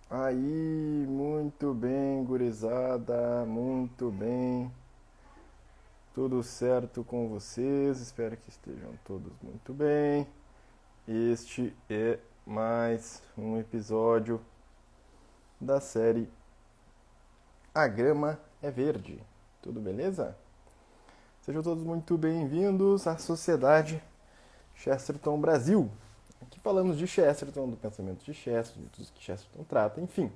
Aí, muito bem, gurizada, muito bem. Tudo certo com vocês? Espero que estejam todos muito bem. Este é mais um episódio da série A Grama é Verde. Tudo beleza? Sejam todos muito bem-vindos à Sociedade Chesterton Brasil. Aqui falamos de Chesterton, do pensamento de Chesterton, de tudo que Chesterton trata, enfim.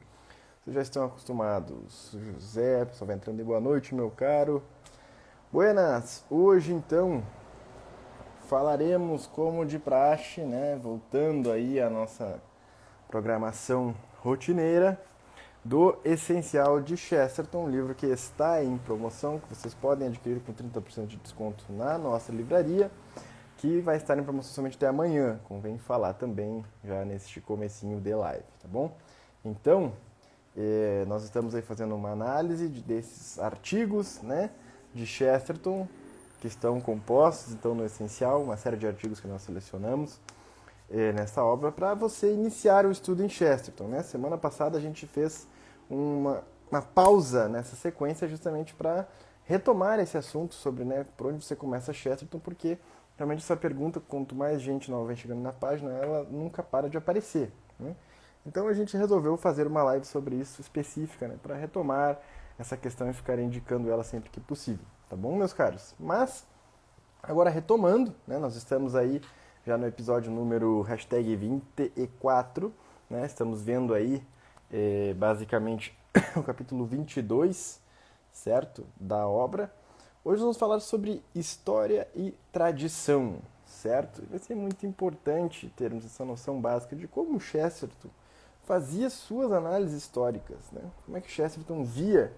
Vocês já estão acostumados. José, pessoal vai entrando de boa noite, meu caro. Buenas! Hoje, então, falaremos como de praxe, né? Voltando aí à nossa programação rotineira, do Essencial de Chesterton, um livro que está em promoção, que vocês podem adquirir com 30% de desconto na nossa livraria, que vai estar em promoção somente até amanhã, convém falar também já neste comecinho de live, tá bom? Então, nós estamos aí fazendo uma análise desses artigos, né, de Chesterton, que estão compostos, então, no Essencial, uma série de artigos que nós selecionamos nessa obra para você iniciar o estudo em Chesterton, né? Semana passada a gente fez uma pausa nessa sequência justamente para retomar esse assunto sobre, né, por onde você começa Chesterton, porque realmente essa pergunta, quanto mais gente nova vem chegando na página, ela nunca para de aparecer, né? Então a gente resolveu fazer uma live sobre isso específica, né, para retomar essa questão e ficar indicando ela sempre que possível, tá bom, meus caros? Mas, agora retomando, né, nós estamos aí já no episódio número hashtag 24, né, estamos vendo aí basicamente o capítulo 22, certo, da obra. Hoje vamos falar sobre história e tradição, certo? Vai ser muito importante termos essa noção básica de como Chesterton fazia suas análises históricas, né? Como é que Chesterton via,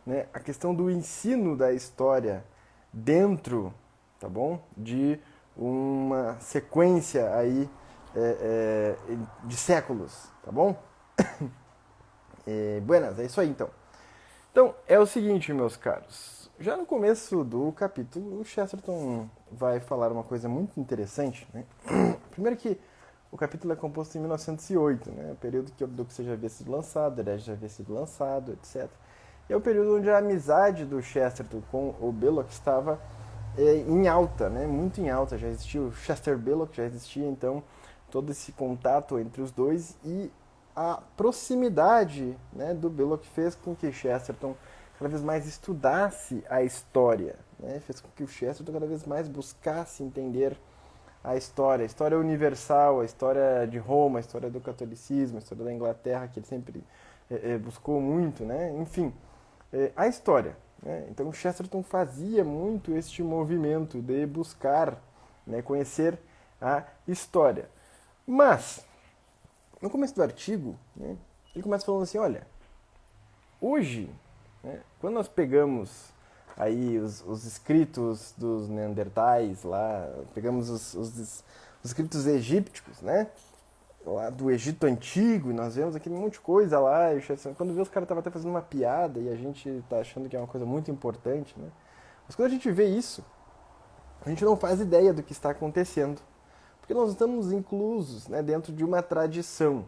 né, a questão do ensino da história dentro, tá bom, de uma sequência aí de séculos, tá bom? Buenas, é isso aí então. Então, é o seguinte, meus caros. Já no começo do capítulo, o Chesterton vai falar uma coisa muito interessante, né? Primeiro que o capítulo é composto em 1908, né? O período que o Obdúxia já havia sido lançado, Herege já havia sido lançado, etc. E é o período onde a amizade do Chesterton com o Belloc estava em alta, né? Muito em alta. Já existia o Chester Belloc, já existia então todo esse contato entre os dois e a proximidade, né, do Belloc fez com que Chesterton cada vez mais estudasse a história, né? Fez com que o Chesterton cada vez mais buscasse entender a história universal, a história de Roma, a história do catolicismo, a história da Inglaterra, que ele sempre buscou muito, né? Enfim, a história, né? Então Chesterton fazia muito este movimento de buscar, né, conhecer a história. Mas, no começo do artigo, né, ele começa falando assim, olha, hoje, né, quando nós pegamos aí os escritos dos Neandertais lá, pegamos os escritos egípticos, né, lá do Egito Antigo, e nós vemos aquele monte de coisa lá, e quando vê os caras estavam até fazendo uma piada, e a gente tá achando que é uma coisa muito importante, né, mas quando a gente vê isso, a gente não faz ideia do que está acontecendo, porque nós estamos inclusos, né, dentro de uma tradição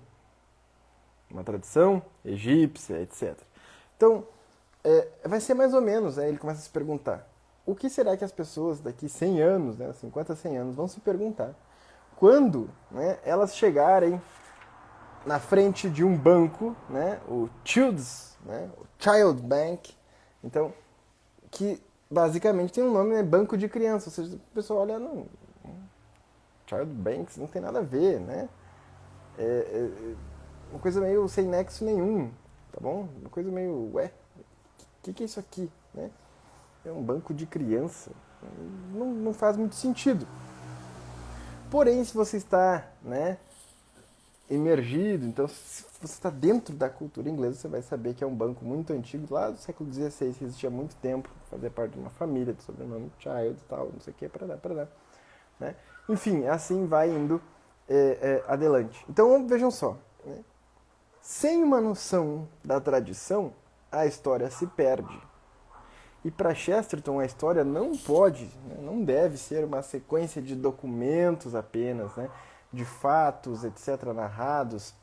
egípcia, etc. Então, vai ser mais ou menos, né, ele começa a se perguntar, o que será que as pessoas daqui 100 anos, né, 50, 100 anos, vão se perguntar quando, né, elas chegarem na frente de um banco, né, o Child's, né, o Child Bank, então, que basicamente tem um nome, né, banco de criança, ou seja, o pessoal olha, não, Child Banks não tem nada a ver, né, uma coisa meio sem nexo nenhum, tá bom? Uma coisa meio, ué, o que é isso aqui, né? É um banco de criança, não faz muito sentido. Porém, se você está, né, emergido, então se você está dentro da cultura inglesa, você vai saber que é um banco muito antigo, lá do século XVI, que existia há muito tempo, fazia parte de uma família, de sobrenome Child e tal, não sei o que, para dar, né? Enfim, assim vai indo adelante. Então, vejam só, né? Sem uma noção da tradição, a história se perde. E para Chesterton, a história não pode, né, não deve ser uma sequência de documentos apenas, né, de fatos, etc., narrados,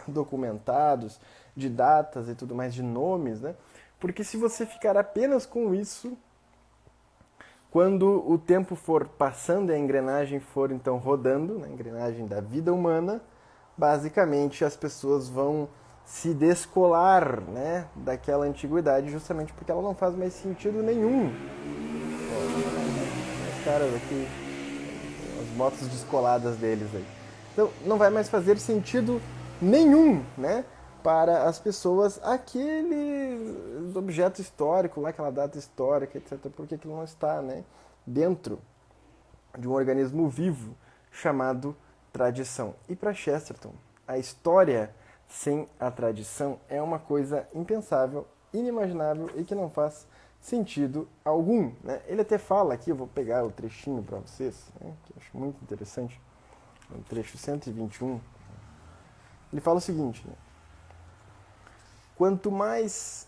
documentados, de datas e tudo mais, de nomes, né? Porque se você ficar apenas com isso, quando o tempo for passando e a engrenagem for então rodando, né, a engrenagem da vida humana, basicamente as pessoas vão se descolar, né, daquela antiguidade justamente porque ela não faz mais sentido nenhum. Os caras aqui, as motos descoladas deles aí. Então não vai mais fazer sentido nenhum, né, para as pessoas aquele objeto histórico, lá, aquela data histórica, etc. Porque aquilo não está, né, dentro de um organismo vivo chamado tradição. E para Chesterton, a história sem a tradição é uma coisa impensável, inimaginável e que não faz sentido algum, né? Ele até fala aqui, eu vou pegar o trechinho para vocês, né, que eu acho muito interessante, no trecho 121, ele fala o seguinte, né? Quanto mais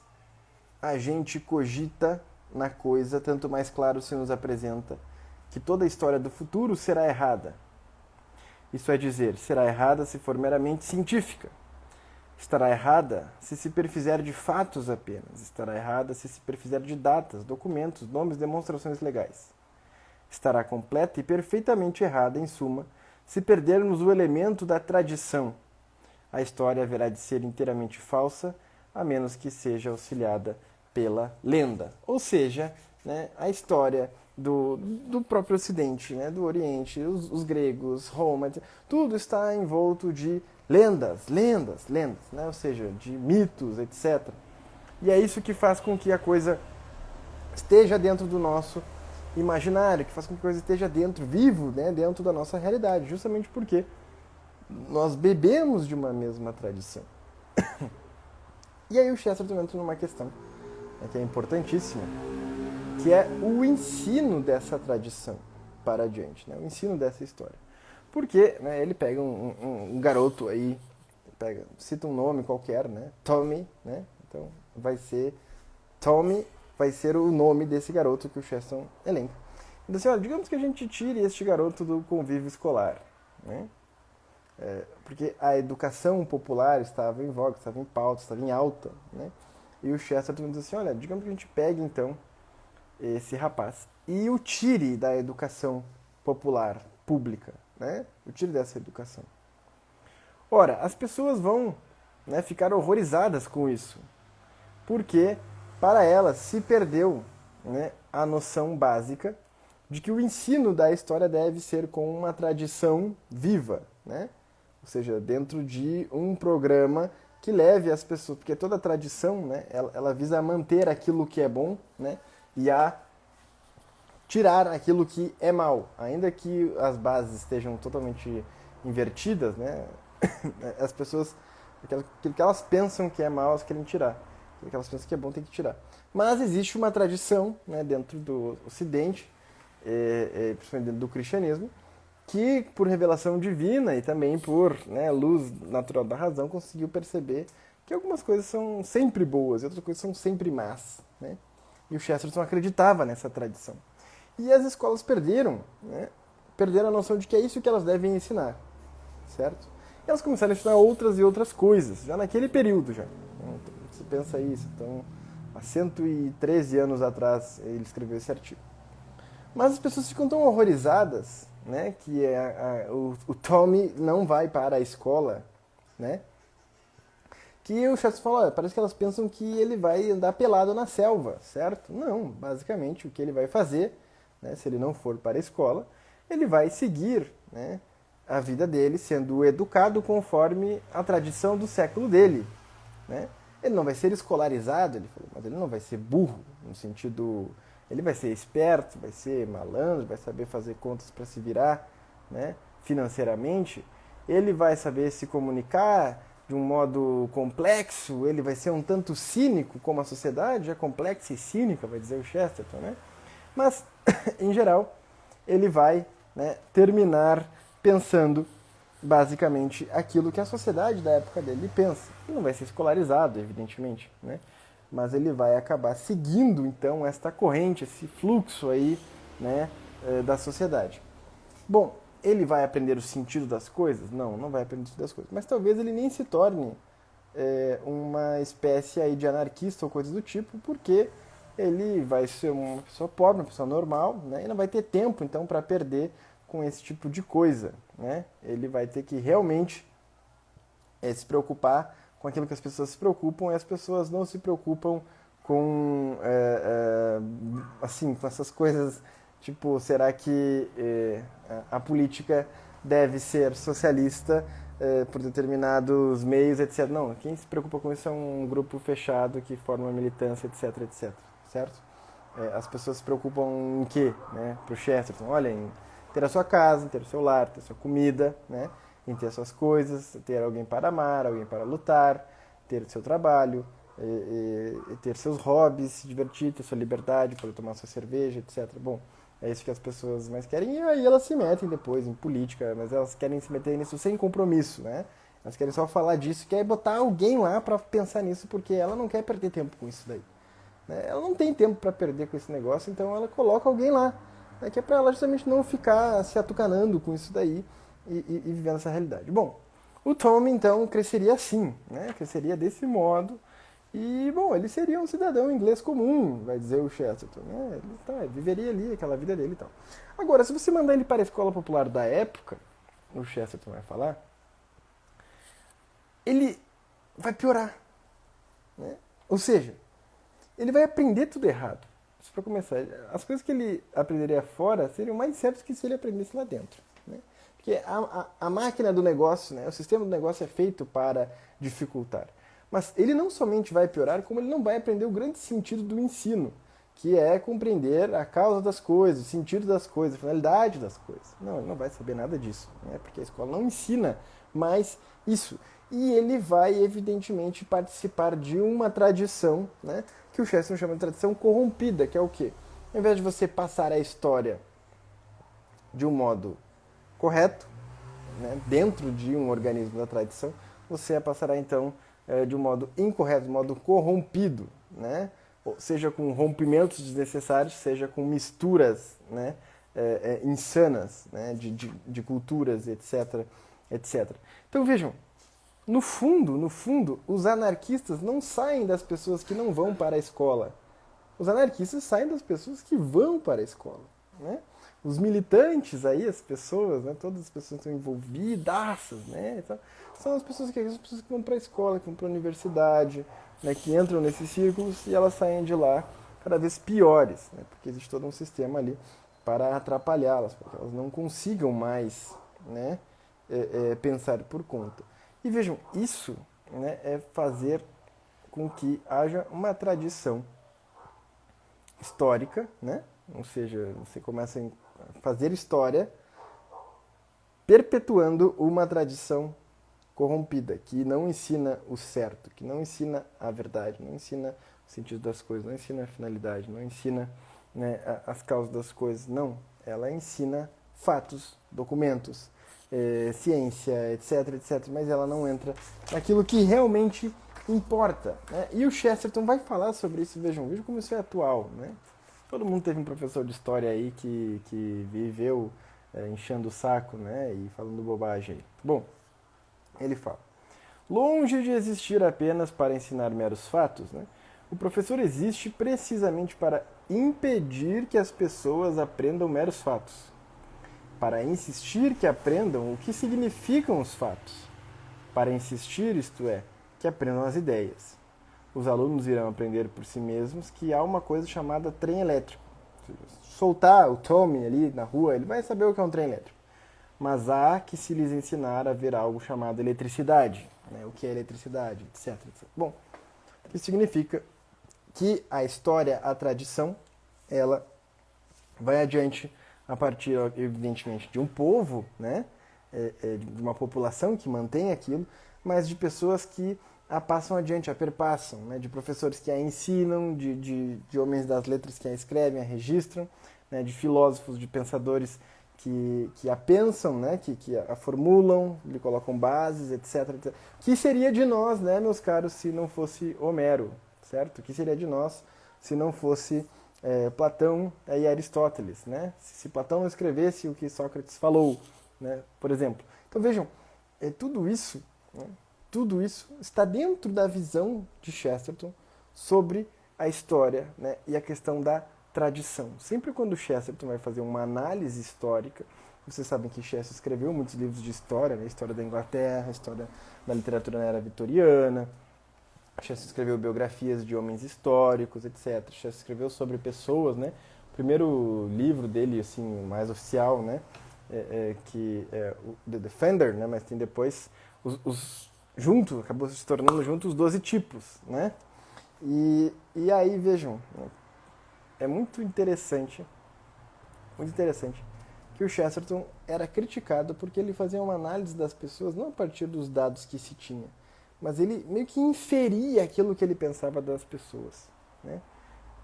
a gente cogita na coisa, tanto mais claro se nos apresenta que toda a história do futuro será errada. Isso é dizer, será errada se for meramente científica. Estará errada se se perfizer de fatos apenas. Estará errada se se perfizer de datas, documentos, nomes, demonstrações legais. Estará completa e perfeitamente errada, em suma, se perdermos o elemento da tradição. A história haverá de ser inteiramente falsa, a menos que seja auxiliada pela lenda. Ou seja, né, a história do próprio Ocidente, né, do Oriente, os gregos, Roma, tudo está envolto de lendas, né, ou seja, de mitos, etc. E é isso que faz com que a coisa esteja dentro do nosso imaginário, que faz com que a coisa esteja dentro, vivo, né, dentro da nossa realidade, justamente porque nós bebemos de uma mesma tradição. E aí o Chesterton entra numa questão, né, que é importantíssima, que é o ensino dessa tradição para adiante, né, o ensino dessa história. Porque, né, ele pega um garoto aí, cita um nome qualquer, né, Tommy, né, então vai ser Tommy, vai ser o nome desse garoto que o Chesterton elenca. Então assim, olha, digamos que a gente tire este garoto do convívio escolar, né, porque a educação popular estava em voga, estava em pauta, estava em alta, né? E o Chesterton diz assim, olha, digamos que a gente pegue então esse rapaz e o tire da educação popular, pública, né? O tire dessa educação. Ora, as pessoas vão, né, ficar horrorizadas com isso, porque para elas se perdeu, né, a noção básica de que o ensino da história deve ser com uma tradição viva, né? Ou seja, dentro de um programa que leve as pessoas, porque toda tradição, né, ela visa manter aquilo que é bom, né, e a tirar aquilo que é mal, ainda que as bases estejam totalmente invertidas, né, as pessoas, aquilo que elas pensam que é mal, elas querem tirar, aquilo que elas pensam que é bom, tem que tirar. Mas existe uma tradição, né, dentro do Ocidente, principalmente dentro do cristianismo, que por revelação divina e também por, né, luz natural da razão conseguiu perceber que algumas coisas são sempre boas e outras coisas são sempre más, né? E o Chesterton acreditava nessa tradição. E as escolas perderam, né, perderam a noção de que é isso que elas devem ensinar, certo? E elas começaram a ensinar outras e outras coisas, já naquele período já. Então, você pensa isso, então há 113 anos atrás ele escreveu esse artigo. Mas as pessoas ficam tão horrorizadas, né, que o Tommy não vai para a escola, né, que o Chesterton fala, olha, parece que elas pensam que ele vai andar pelado na selva, certo? Não, basicamente o que ele vai fazer, né, se ele não for para a escola, ele vai seguir, né, a vida dele sendo educado conforme a tradição do século dele, né? Ele não vai ser escolarizado, ele falou, mas ele não vai ser burro, no sentido... Ele vai ser esperto, vai ser malandro, vai saber fazer contas para se virar, né, financeiramente. Ele vai saber se comunicar de um modo complexo, ele vai ser um tanto cínico, como a sociedade é complexa e cínica, vai dizer o Chesterton, né? Mas, em geral, ele vai, né, terminar pensando basicamente aquilo que a sociedade da época dele pensa. Ele não vai ser escolarizado, evidentemente, né? Mas ele vai acabar seguindo, então, esta corrente, esse fluxo aí, né, da sociedade. Bom, ele vai aprender o sentido das coisas? Não, não vai aprender o sentido das coisas. Mas talvez ele nem se torne uma espécie aí de anarquista ou coisa do tipo, porque ele vai ser uma pessoa pobre, uma pessoa normal, né? E não vai ter tempo, então, para perder com esse tipo de coisa, né? Ele vai ter que realmente se preocupar com aquilo que as pessoas se preocupam, e as pessoas não se preocupam com, assim, com essas coisas, tipo, será que a política deve ser socialista por determinados meios, etc. Não, quem se preocupa com isso é um grupo fechado que forma militância, etc, etc, certo? As pessoas se preocupam em quê, né? Pro Chesterton, olha, em ter a sua casa, em ter o seu lar, ter a sua comida, né? Em ter as suas coisas, ter alguém para amar, alguém para lutar, ter o seu trabalho, ter seus hobbies, se divertir, ter sua liberdade, poder tomar sua cerveja, etc. Bom, é isso que as pessoas mais querem, e aí elas se metem depois em política, mas elas querem se meter nisso sem compromisso, né? Elas querem só falar disso, quer botar alguém lá para pensar nisso, porque ela não quer perder tempo com isso daí. Né? Ela não tem tempo para perder com esse negócio, então ela coloca alguém lá, né? Que é para ela justamente não ficar se atucanando com isso daí e vivendo essa realidade. Bom, o Tom, então, cresceria assim, né? Cresceria desse modo. E, bom, ele seria um cidadão inglês comum, vai dizer o Chesterton, né? Ele viveria ali aquela vida dele e tal. Agora, se você mandar ele para a escola popular da época, o Chesterton vai falar, ele vai piorar, né? Ou seja, ele vai aprender tudo errado. Para começar, as coisas que ele aprenderia fora seriam mais certas que se ele aprendesse lá dentro, né? Porque a máquina do negócio, né, o sistema do negócio é feito para dificultar. Mas ele não somente vai piorar, como ele não vai aprender o grande sentido do ensino, que é compreender a causa das coisas, o sentido das coisas, a finalidade das coisas. Não, ele não vai saber nada disso, né, porque a escola não ensina mais isso. E ele vai, evidentemente, participar de uma tradição, né, que o Chesterton chama de tradição corrompida, que é o quê? Ao invés de você passar a história de um modo correto, né, dentro de um organismo da tradição, você passará então de um modo incorreto, de um modo corrompido, né? Seja com rompimentos desnecessários, seja com misturas, né, insanas, né, de culturas, etc, etc. Então vejam, no fundo, os anarquistas não saem das pessoas que não vão para a escola. Os anarquistas saem das pessoas que vão para a escola, né? Os militantes aí, as pessoas, né, todas as pessoas que estão envolvidas, né, então, são as pessoas que vão para a escola, que vão para a universidade, né, que entram nesses círculos e elas saem de lá cada vez piores, né, porque existe todo um sistema ali para atrapalhá-las, para que elas não consigam mais, né, pensar por conta. E vejam, isso, né, é fazer com que haja uma tradição histórica, né? Ou seja, você começa a fazer história perpetuando uma tradição corrompida, que não ensina o certo, que não ensina a verdade, não ensina o sentido das coisas, não ensina a finalidade, não ensina, né, as causas das coisas, não. Ela ensina fatos, documentos, ciência, etc, etc, mas ela não entra naquilo que realmente importa, né? E o Chesterton vai falar sobre isso, vejam como isso é atual, né? Todo mundo teve um professor de história aí que viveu enchendo o saco, né, e falando bobagem aí. Bom, ele fala, longe de existir apenas para ensinar meros fatos, né, o professor existe precisamente para impedir que as pessoas aprendam meros fatos, para insistir que aprendam o que significam os fatos, para insistir, isto é, que aprendam as ideias. Os alunos irão aprender por si mesmos que há uma coisa chamada trem elétrico. Soltar o Tommy ali na rua, ele vai saber o que é um trem elétrico. Mas há que se lhes ensinar a ver algo chamado eletricidade, né? O que é eletricidade, etc, etc. Bom, isso significa que a história, a tradição, ela vai adiante a partir, evidentemente, de um povo, né? De uma população que mantém aquilo, mas de pessoas que a passam adiante, a perpassam, né? De professores que a ensinam, de homens das letras que a escrevem, a registram, né? De filósofos, de pensadores que a pensam, né? Que a formulam, lhe colocam bases, etc, etc. O que seria de nós, né, meus caros, se não fosse Homero, certo? O que seria de nós se não fosse Platão e Aristóteles, né? Se Platão não escrevesse o que Sócrates falou, né, por exemplo. Então vejam, tudo isso, né, tudo isso está dentro da visão de Chesterton sobre a história, né, e a questão da tradição. Sempre quando Chesterton vai fazer uma análise histórica, vocês sabem que Chesterton escreveu muitos livros de história, né, história da Inglaterra, história da literatura na era vitoriana, Chesterton escreveu biografias de homens históricos, etc. Chesterton escreveu sobre pessoas, né? O primeiro livro dele, assim, mais oficial, né? Que é o The Defender, né? Mas tem depois junto, acabou se tornando junto os 12 tipos, né? E aí, vejam, é muito interessante que o Chesterton era criticado porque ele fazia uma análise das pessoas não a partir dos dados que se tinha, mas ele meio que inferia aquilo que ele pensava das pessoas, né?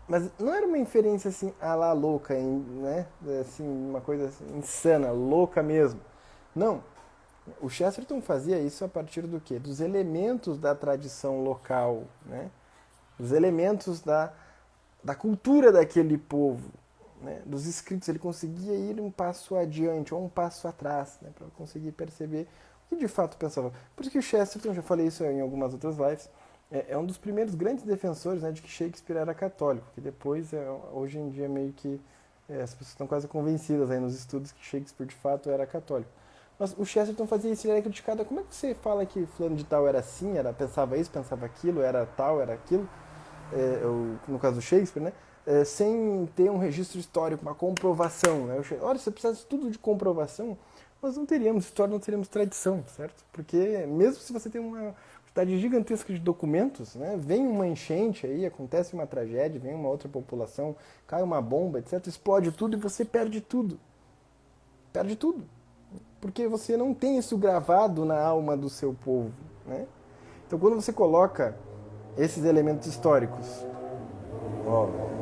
Mas não era uma inferência assim, a lá louca, né? Assim, uma coisa assim, insana, louca mesmo. Não. O Chesterton fazia isso a partir do quê? Dos elementos da tradição local, né? Dos elementos da cultura daquele povo, né? Dos escritos. Ele conseguia ir um passo adiante ou um passo atrás, né? Para conseguir perceber o que de fato pensava. Por isso que o Chesterton, já falei isso em algumas outras lives, é um dos primeiros grandes defensores, né, de que Shakespeare era católico, que depois, hoje em dia, meio que as pessoas estão quase convencidas aí nos estudos que Shakespeare de fato era católico. Mas o Chesterton fazia isso, ele era criticado. Como é que você fala que fulano de tal era assim, pensava isso, pensava aquilo, era tal, era aquilo, no caso do Shakespeare, né? Sem ter um registro histórico, uma comprovação. Né? Olha, se precisasse tudo de comprovação, nós não teríamos história, não teríamos tradição, certo? Porque mesmo se você tem uma quantidade gigantesca de documentos, né? Vem uma enchente aí, acontece uma tragédia, vem uma outra população, cai uma bomba, etc., explode tudo e você perde tudo. Perde tudo. Porque você não tem isso gravado na alma do seu povo, né? Então quando você coloca esses elementos históricos,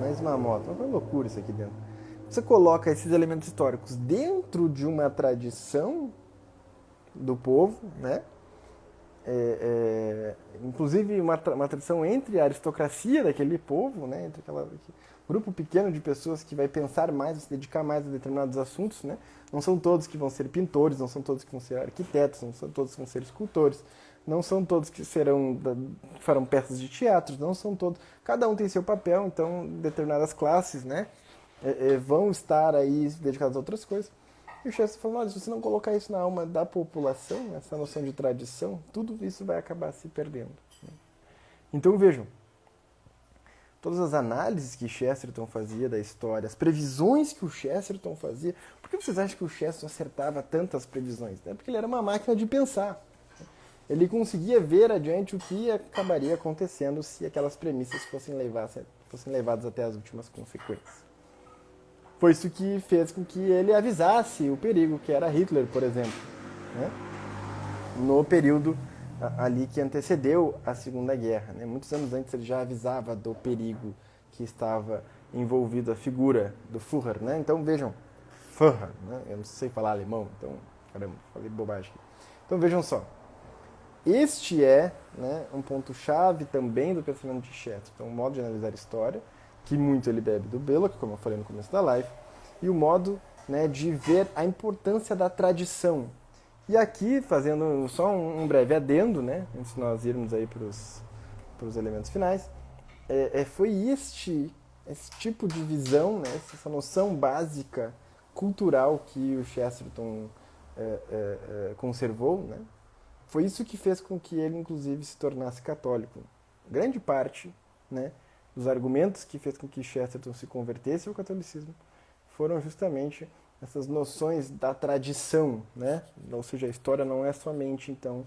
mais uma moto, uma loucura isso aqui dentro. Você coloca esses elementos históricos dentro de uma tradição do povo, né? Inclusive uma tradição entre a aristocracia daquele povo, né? Entre aquele grupo pequeno de pessoas que vai pensar mais, se dedicar mais a determinados assuntos, né? Não são todos que vão ser pintores, não são todos que vão ser arquitetos, não são todos que vão ser escultores, não são todos que farão peças de teatro, não são todos. Cada um tem seu papel, então determinadas classes, né? Vão estar aí dedicadas a outras coisas. E o Chesterton falou, olha, se você não colocar isso na alma da população, essa noção de tradição, tudo isso vai acabar se perdendo. Então vejam, todas as análises que Chesterton fazia da história, as previsões que o Chesterton fazia, por que vocês acham que o Chesterton acertava tantas previsões? É porque ele era uma máquina de pensar. Ele conseguia ver adiante o que acabaria acontecendo se aquelas premissas fossem levadas até as últimas consequências. Foi isso que fez com que ele avisasse o perigo, que era Hitler, por exemplo, né? No período ali que antecedeu a Segunda Guerra. Né? Muitos anos antes ele já avisava do perigo que estava envolvido a figura do Führer. Né? Então vejam, Führer, né? Eu não sei falar alemão, então, caramba, falei bobagem. Então vejam só, este é, né, um ponto-chave também do pensamento de Chesterton, então, o modo de analisar a história, que muito ele bebe do Belloc, como eu falei no começo da live, e o modo, né, de ver a importância da tradição. E aqui, fazendo só um breve adendo, né, antes de nós irmos aí para os elementos finais, foi esse tipo de visão, né, essa noção básica cultural que o Chesterton conservou, né, foi isso que fez com que ele, inclusive, se tornasse católico. Grande parte, né, dos argumentos que fez com que Chesterton se convertesse ao catolicismo foram justamente essas noções da tradição, né? Ou seja, a história não é somente, então,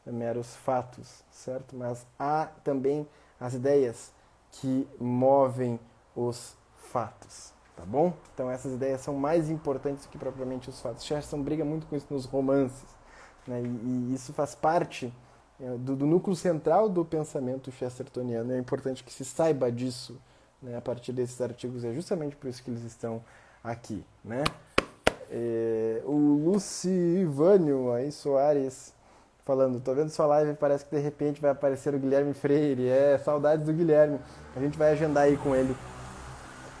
meros fatos, certo? Mas há também as ideias que movem os fatos, tá bom? Então essas ideias são mais importantes do que propriamente os fatos. Chesterton briga muito com isso nos romances, né? E isso faz parte do núcleo central do pensamento chestertoniano. É importante que se saiba disso, né, a partir desses artigos. É justamente por isso que eles estão aqui, né? O Lucivânio aí, Soares falando, tô vendo sua live, parece que de repente vai aparecer o Guilherme Freire. Saudades do Guilherme. A gente vai agendar aí com ele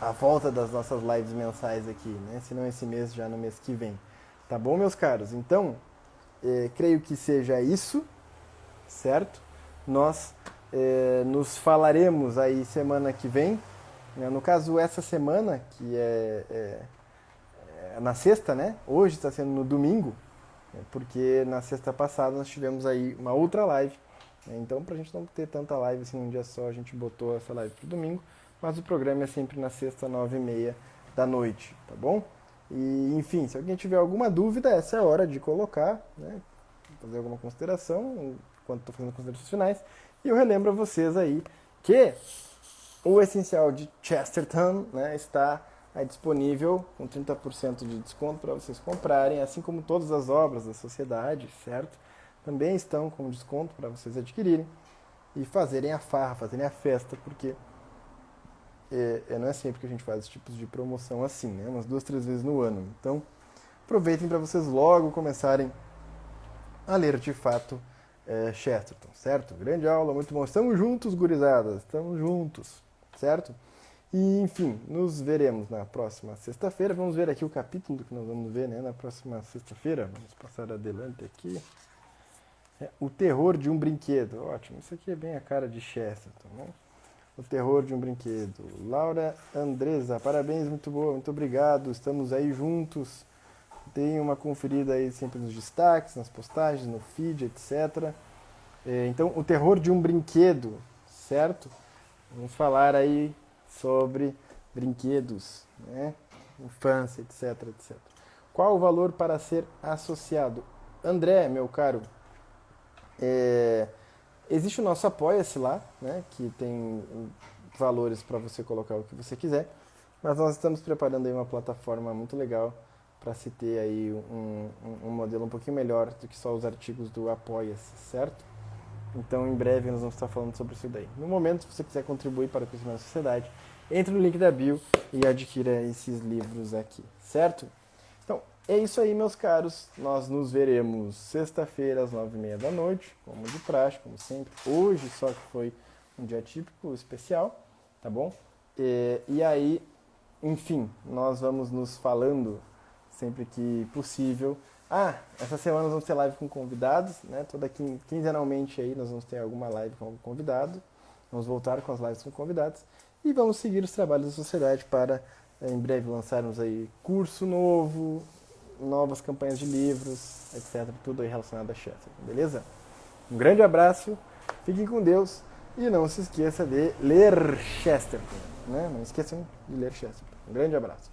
a volta das nossas lives mensais aqui, né? Se não esse mês, já no mês que vem. Tá bom, meus caros? Então, creio que seja isso, certo? Nós nos falaremos aí semana que vem. Né? No caso, essa semana, que é na sexta, né? Hoje está sendo no domingo, né? Porque na sexta passada nós tivemos aí uma outra live. Né? Então, para a gente não ter tanta live assim num dia só, a gente botou essa live para o domingo. Mas o programa é sempre na sexta, 9h30 da noite, tá bom? E, enfim, se alguém tiver alguma dúvida, essa é a hora de colocar, né? Fazer alguma consideração, enquanto estou fazendo considerações finais. E eu relembro a vocês aí que o Essencial de Chesterton, né, está aí disponível com 30% de desconto para vocês comprarem, assim como todas as obras da sociedade, certo? Também estão com desconto para vocês adquirirem e fazerem a farra, fazerem a festa, porque não é sempre que a gente faz esse tipo de promoção assim, né? Umas 2, 3 vezes no ano. Então, aproveitem para vocês logo começarem a ler de fato Chesterton, certo? Grande aula, muito bom. Estamos juntos, gurizadas, estamos juntos, certo? E, enfim, nos veremos na próxima sexta-feira. Vamos ver aqui o capítulo que nós vamos ver, né? Na próxima sexta-feira. Vamos passar adelante aqui. O terror de um brinquedo. Ótimo, isso aqui é bem a cara de Chesterton, né? O terror de um brinquedo. Laura Andresa, parabéns, muito boa, muito obrigado. Estamos aí juntos. Deem uma conferida aí sempre nos destaques, nas postagens, no feed, etc. Então, o terror de um brinquedo, certo? Vamos falar aí sobre brinquedos, né? Infância, etc, etc. Qual o valor para ser associado? André, meu caro, existe o nosso Apoia-se lá, né? Que tem valores para você colocar o que você quiser. Mas nós estamos preparando aí uma plataforma muito legal para se ter aí um modelo um pouquinho melhor do que só os artigos do Apoia-se, certo? Então, em breve, nós vamos estar falando sobre isso daí. No momento, se você quiser contribuir para o crescimento da sociedade, entre no link da bio e adquira esses livros aqui, certo? Então, é isso aí, meus caros. Nós nos veremos sexta-feira, às 9h30 da noite, como de praxe, como sempre. Hoje, só que foi um dia típico, especial, tá bom? E aí, enfim, nós vamos nos falando sempre que possível. Essa semana nós vamos ter live com convidados, né? Quinzenalmente aí nós vamos ter alguma live com algum convidado. Vamos voltar com as lives com convidados. E vamos seguir os trabalhos da sociedade para, em breve, lançarmos aí curso novo, novas campanhas de livros, etc. Tudo aí relacionado a Chesterton, beleza? Um grande abraço, fiquem com Deus e não se esqueça de ler Chesterton, né? Não esqueçam de ler Chesterton. Um grande abraço.